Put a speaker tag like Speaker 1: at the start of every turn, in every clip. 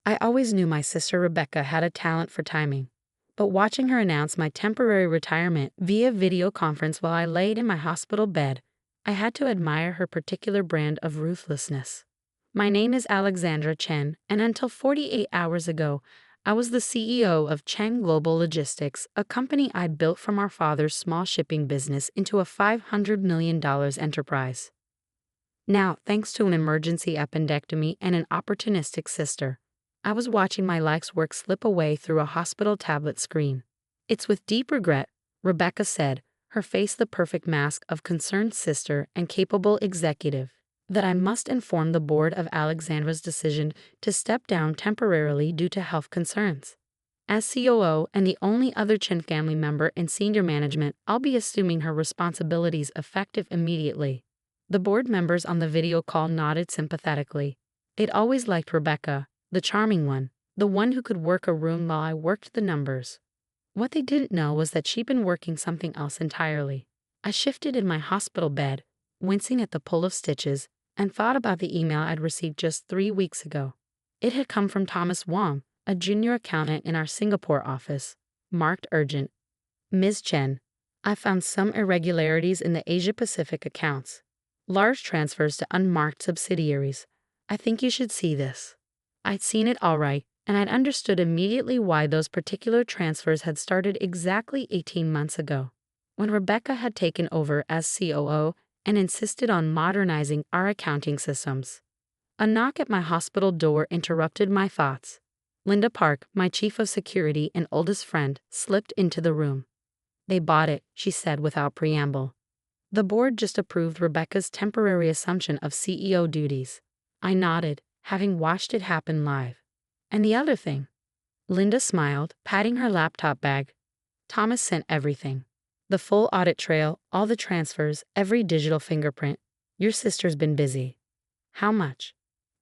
Speaker 1: I always knew my sister Rebecca had a talent for timing, but watching her announce my temporary retirement via video conference while I laid in my hospital bed, I had to admire her particular brand of ruthlessness. My name is Alexandra Chen, and until 48 hours ago, I was the CEO of Chen Global Logistics, a company I'd built from our father's small shipping business into a $500 million enterprise. Now, thanks to an emergency appendectomy and an opportunistic sister, I was watching my life's work slip away through a hospital tablet screen. It's with deep regret, Rebecca said, her face the perfect mask of concerned sister and capable executive, that I must inform the board of Alexandra's decision to step down temporarily due to health concerns. As COO and the only other Chen family member in senior management, I'll be assuming her responsibilities effective immediately. The board members on the video call nodded sympathetically. They'd always liked Rebecca, the charming one, the one who could work a room while I worked the numbers. What they didn't know was that she'd been working something else entirely. I shifted in my hospital bed, wincing at the pull of stitches, and thought about the email I'd received just 3 weeks ago. It had come from Thomas Wong, a junior accountant in our Singapore office, marked urgent. Ms. Chen, I found some irregularities in the Asia-Pacific accounts. Large transfers to unmarked subsidiaries. I think you should see this. I'd seen it all right, and I'd understood immediately why those particular transfers had started exactly 18 months ago, when Rebecca had taken over as COO and insisted on modernizing our accounting systems. A knock at my hospital door interrupted my thoughts. Linda Park, my chief of security and oldest friend, slipped into the room. They bought it, she said without preamble. The board just approved Rebecca's temporary assumption of CEO duties. I nodded, having watched it happen live. And the other thing? Linda smiled, patting her laptop bag. Thomas sent everything. The full audit trail, all the transfers, every digital fingerprint. Your sister's been busy. How much?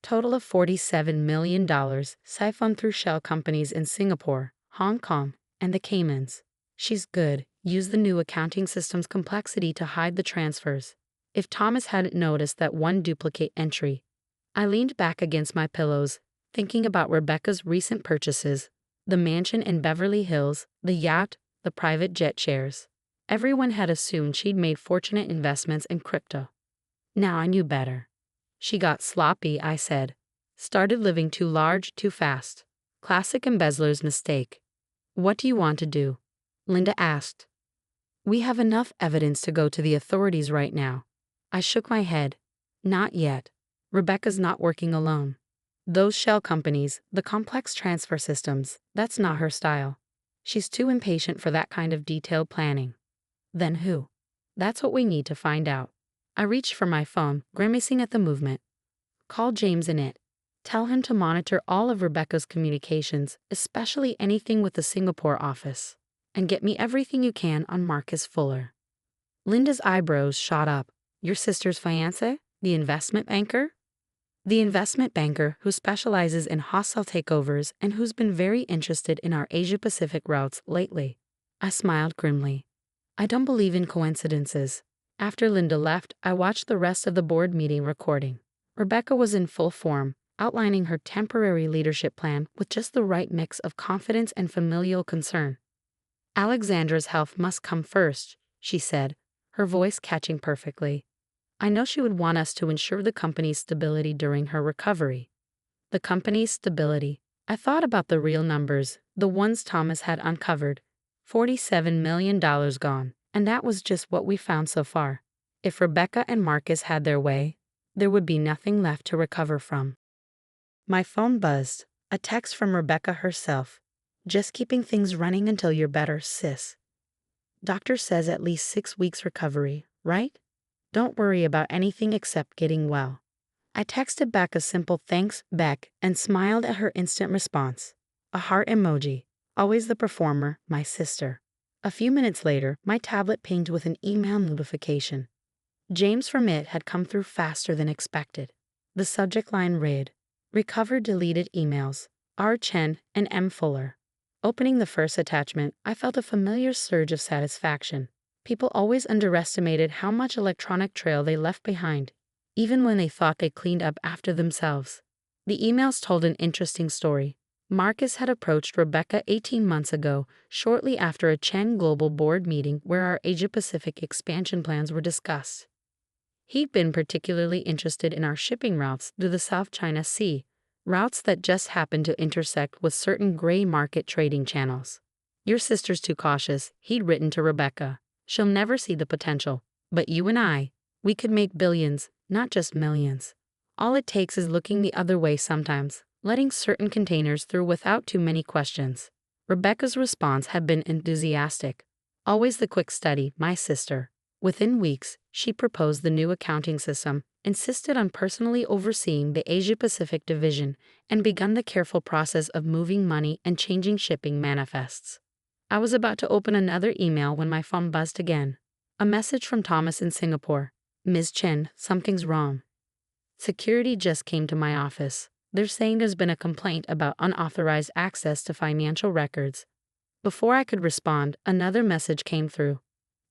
Speaker 1: Total of $47 million, siphoned through shell companies in Singapore, Hong Kong, and the Caymans. She's good. Use the new accounting system's complexity to hide the transfers. If Thomas hadn't noticed that one duplicate entry. I leaned back against my pillows, thinking about Rebecca's recent purchases, the mansion in Beverly Hills, the yacht, the private jet shares. Everyone had assumed she'd made fortunate investments in crypto. Now I knew better. She got sloppy, I said. Started living too large, too fast. Classic embezzler's mistake. What do you want to do? Linda asked. We have enough evidence to go to the authorities right now. I shook my head. Not yet. Rebecca's not working alone. Those shell companies, the complex transfer systems, that's not her style. She's too impatient for that kind of detailed planning. Then who? That's what we need to find out. I reached for my phone, grimacing at the movement. Call James in it. Tell him to monitor all of Rebecca's communications, especially anything with the Singapore office. And get me everything you can on Marcus Fuller. Linda's eyebrows shot up. Your sister's fiancé? The investment banker? The investment banker who specializes in hostile takeovers and who's been very interested in our Asia-Pacific routes lately. I smiled grimly. I don't believe in coincidences. After Linda left, I watched the rest of the board meeting recording. Rebecca was in full form, outlining her temporary leadership plan with just the right mix of confidence and familial concern. Alexandra's health must come first, she said, her voice catching perfectly. I know she would want us to ensure the company's stability during her recovery. The company's stability. I thought about the real numbers, the ones Thomas had uncovered. $47 million gone, and that was just what we found so far. If Rebecca and Marcus had their way, there would be nothing left to recover from. My phone buzzed, a text from Rebecca herself. Just keeping things running until you're better, sis. Doctor says at least 6 weeks recovery, right? Don't worry about anything except getting well. I texted back a simple thanks, Beck, and smiled at her instant response. A heart emoji. Always the performer, my sister. A few minutes later, my tablet pinged with an email notification. James from it had come through faster than expected. The subject line read, Recover deleted emails, R. Chen and M. Fuller. Opening the first attachment, I felt a familiar surge of satisfaction. People always underestimated how much electronic trail they left behind, even when they thought they cleaned up after themselves. The emails told an interesting story. Marcus had approached Rebecca 18 months ago, shortly after a Chen Global Board meeting where our Asia-Pacific expansion plans were discussed. He'd been particularly interested in our shipping routes through the South China Sea, routes that just happened to intersect with certain gray market trading channels. "Your sister's too cautious," he'd written to Rebecca. "She'll never see the potential. But you and I, we could make billions, not just millions. All it takes is looking the other way sometimes, letting certain containers through without too many questions." Rebecca's response had been enthusiastic. "Always the quick study, my sister." Within weeks, she proposed the new accounting system, insisted on personally overseeing the Asia-Pacific division, and begun the careful process of moving money and changing shipping manifests. I was about to open another email when my phone buzzed again. A message from Thomas in Singapore. "Ms. Chen, something's wrong. Security just came to my office. They're saying there's been a complaint about unauthorized access to financial records." Before I could respond, another message came through.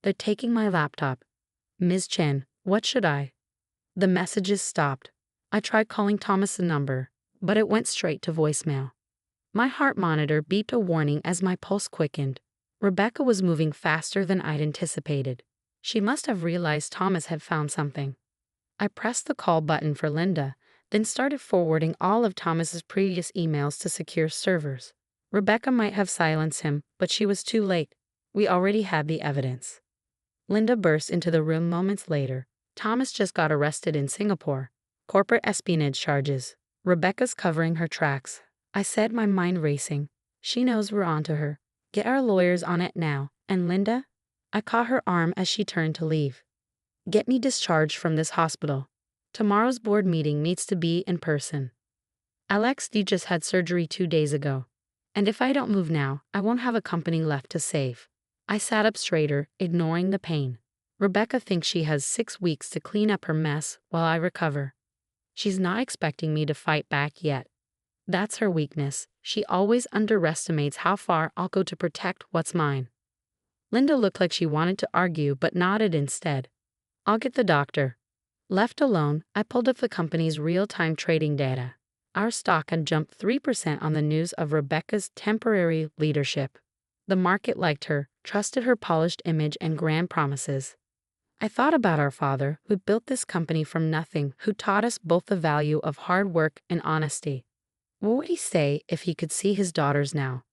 Speaker 1: "They're taking my laptop. Ms. Chen, what should I?" The messages stopped. I tried calling Thomas' number, but it went straight to voicemail. My heart monitor beeped a warning as my pulse quickened. Rebecca was moving faster than I'd anticipated. She must have realized Thomas had found something. I pressed the call button for Linda, then started forwarding all of Thomas's previous emails to secure servers. Rebecca might have silenced him, but she was too late. We already had the evidence. Linda burst into the room moments later. "Thomas just got arrested in Singapore. Corporate espionage charges." Rebecca's covering her tracks. I said, my mind racing. "She knows we're onto her. Get our lawyers on it now." "And Linda?" I caught her arm as she turned to leave. "Get me discharged from this hospital. Tomorrow's board meeting needs to be in person. Alex D just had surgery 2 days ago. And if I don't move now, I won't have a company left to save." I sat up straighter, ignoring the pain. "Rebecca thinks she has 6 weeks to clean up her mess while I recover. She's not expecting me to fight back yet. That's her weakness. She always underestimates how far I'll go to protect what's mine." Linda looked like she wanted to argue but nodded instead. "I'll get the doctor." Left alone, I pulled up the company's real-time trading data. Our stock had jumped 3% on the news of Rebecca's temporary leadership. The market liked her, trusted her polished image and grand promises. I thought about our father, who built this company from nothing, who taught us both the value of hard work and honesty. What would he say if he could see his daughters now?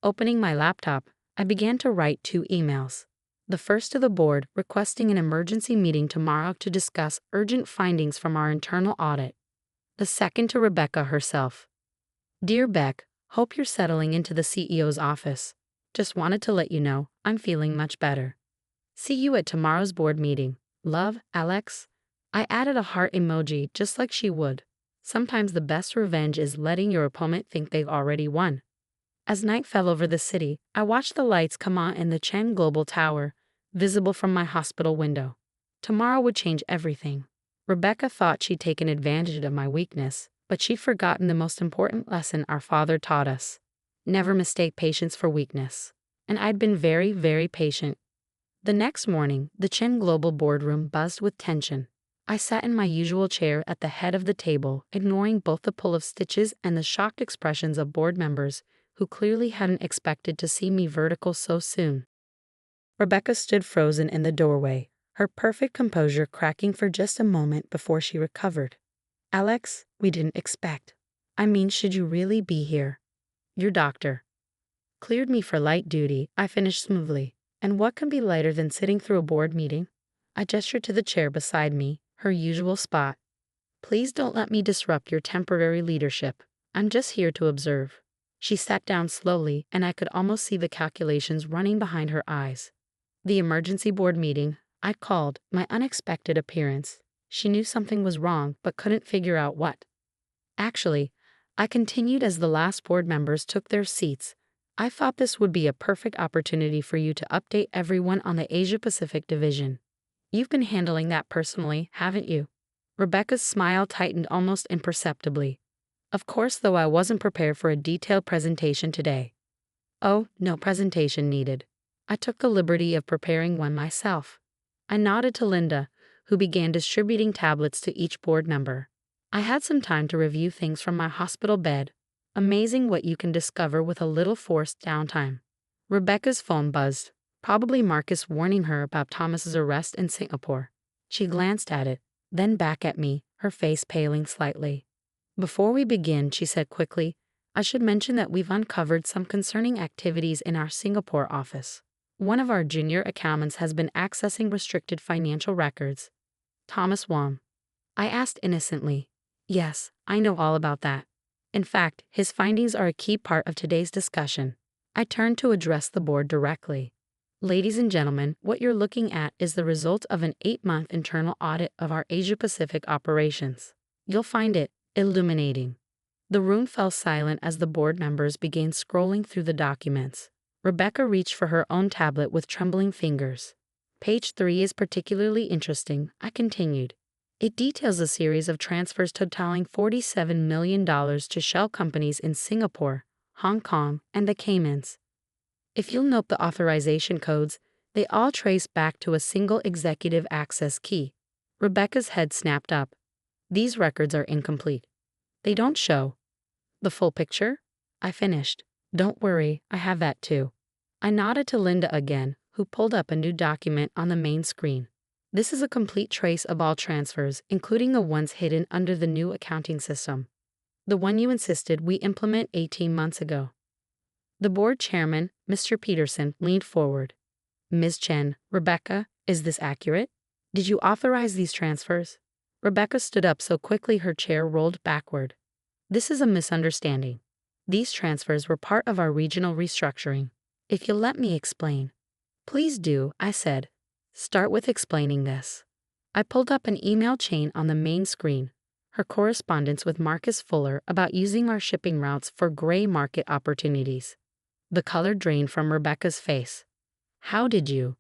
Speaker 1: Opening my laptop, I began to write 2 emails. The first to the board, requesting an emergency meeting tomorrow to discuss urgent findings from our internal audit. The second to Rebecca herself. "Dear Beck, hope you're settling into the CEO's office. Just wanted to let you know I'm feeling much better. See you at tomorrow's board meeting. Love, Alex." I added a heart emoji just like she would. Sometimes the best revenge is letting your opponent think they've already won. As night fell over the city, I watched the lights come on in the Chen Global Tower, visible from my hospital window. Tomorrow would change everything. Rebecca thought she'd taken advantage of my weakness, but she'd forgotten the most important lesson our father taught us. Never mistake patience for weakness. And I'd been very, very patient. The next morning, the Chen Global boardroom buzzed with tension. I sat in my usual chair at the head of the table, ignoring both the pull of stitches and the shocked expressions of board members who clearly hadn't expected to see me vertical so soon. Rebecca stood frozen in the doorway, her perfect composure cracking for just a moment before she recovered. "Alex, we didn't expect. I mean, should you really be here? Your doctor cleared me for light duty," I finished smoothly. "And what can be lighter than sitting through a board meeting?" I gestured to the chair beside me, her usual spot. "Please don't let me disrupt your temporary leadership. I'm just here to observe." She sat down slowly, and I could almost see the calculations running behind her eyes. The emergency board meeting I'd called, my unexpected appearance. She knew something was wrong, but couldn't figure out what. "Actually," I continued as the last board members took their seats, "I thought this would be a perfect opportunity for you to update everyone on the Asia-Pacific division. You've been handling that personally, haven't you?" Rebecca's smile tightened almost imperceptibly. Of course, though I wasn't prepared for a detailed presentation today. "Oh, no presentation needed. I took the liberty of preparing one myself." I nodded to Linda, who began distributing tablets to each board member. I had some time to review things from my hospital bed. Amazing what you can discover with a little forced downtime. Rebecca's phone buzzed, probably Marcus warning her about Thomas's arrest in Singapore. She glanced at it, then back at me, her face paling slightly. Before we begin, she said quickly, I should mention that we've uncovered some concerning activities in our Singapore office. One of our junior accountants has been accessing restricted financial records. Thomas Wong. I asked innocently. Yes, I know all about that. In fact, his findings are a key part of today's discussion. I turned to address the board directly. Ladies and gentlemen, what you're looking at is the result of an 8-month internal audit of our Asia-Pacific operations. You'll find it illuminating. The room fell silent as the board members began scrolling through the documents. Rebecca reached for her own tablet with trembling fingers. Page 3 is particularly interesting, I continued. It details a series of transfers totaling $47 million to shell companies in Singapore, Hong Kong, and the Caymans. If you'll note the authorization codes, they all trace back to a single executive access key. Rebecca's head snapped up. These records are incomplete. They don't show the full picture? I finished. Don't worry, I have that too. I nodded to Linda again, who pulled up a new document on the main screen. This is a complete trace of all transfers, including the ones hidden under the new accounting system. The one you insisted we implement 18 months ago. The board chairman, Mr. Peterson, leaned forward. Ms. Chen, Rebecca, is this accurate? Did you authorize these transfers? Rebecca stood up so quickly her chair rolled backward. This is a misunderstanding. These transfers were part of our regional restructuring. If you'll let me explain. Please do, I said. Start with explaining this. I pulled up an email chain on the main screen. Her correspondence with Marcus Fuller about using our shipping routes for gray market opportunities. The color drained from Rebecca's face. How did you?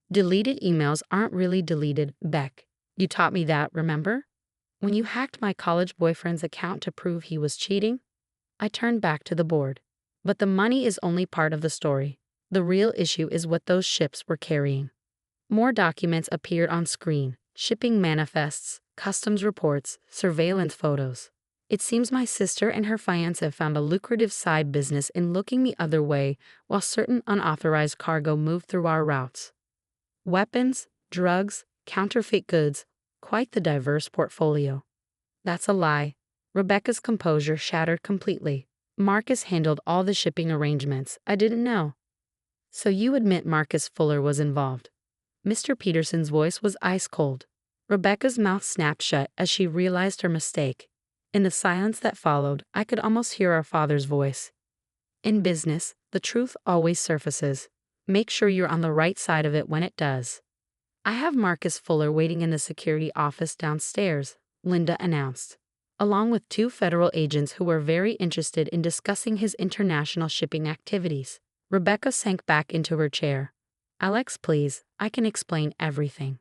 Speaker 1: Deleted emails aren't really deleted, Beck. You taught me that, remember? When you hacked my college boyfriend's account to prove he was cheating? I turned back to the board. But the money is only part of the story. The real issue is what those ships were carrying. More documents appeared on screen, shipping manifests, customs reports, surveillance photos. It seems my sister and her fiancé found a lucrative side business in looking the other way while certain unauthorized cargo moved through our routes. Weapons, drugs, counterfeit goods, quite the diverse portfolio. That's a lie. Rebecca's composure shattered completely. Marcus handled all the shipping arrangements. I didn't know. So you admit Marcus Fuller was involved? Mr. Peterson's voice was ice cold. Rebecca's mouth snapped shut as she realized her mistake. In the silence that followed, I could almost hear our father's voice. In business, the truth always surfaces. Make sure you're on the right side of it when it does. I have Marcus Fuller waiting in the security office downstairs, Linda announced, along with 2 federal agents who were very interested in discussing his international shipping activities. Rebecca sank back into her chair. Alex, please, I can explain everything.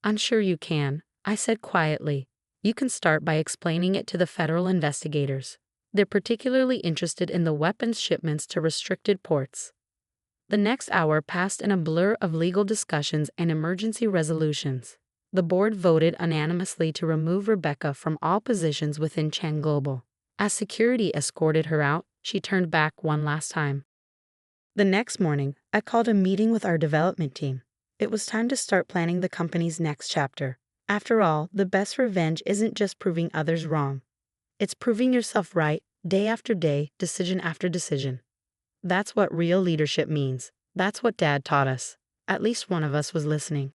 Speaker 1: I'm sure you can, I said quietly. You can start by explaining it to the federal investigators. They're particularly interested in the weapons shipments to restricted ports. The next hour passed in a blur of legal discussions and emergency resolutions. The board voted unanimously to remove Rebecca from all positions within Chen Global. As security escorted her out, she turned back one last time. The next morning, I called a meeting with our development team. It was time to start planning the company's next chapter. After all, the best revenge isn't just proving others wrong. It's proving yourself right, day after day, decision after decision. That's what real leadership means. That's what Dad taught us. At least one of us was listening.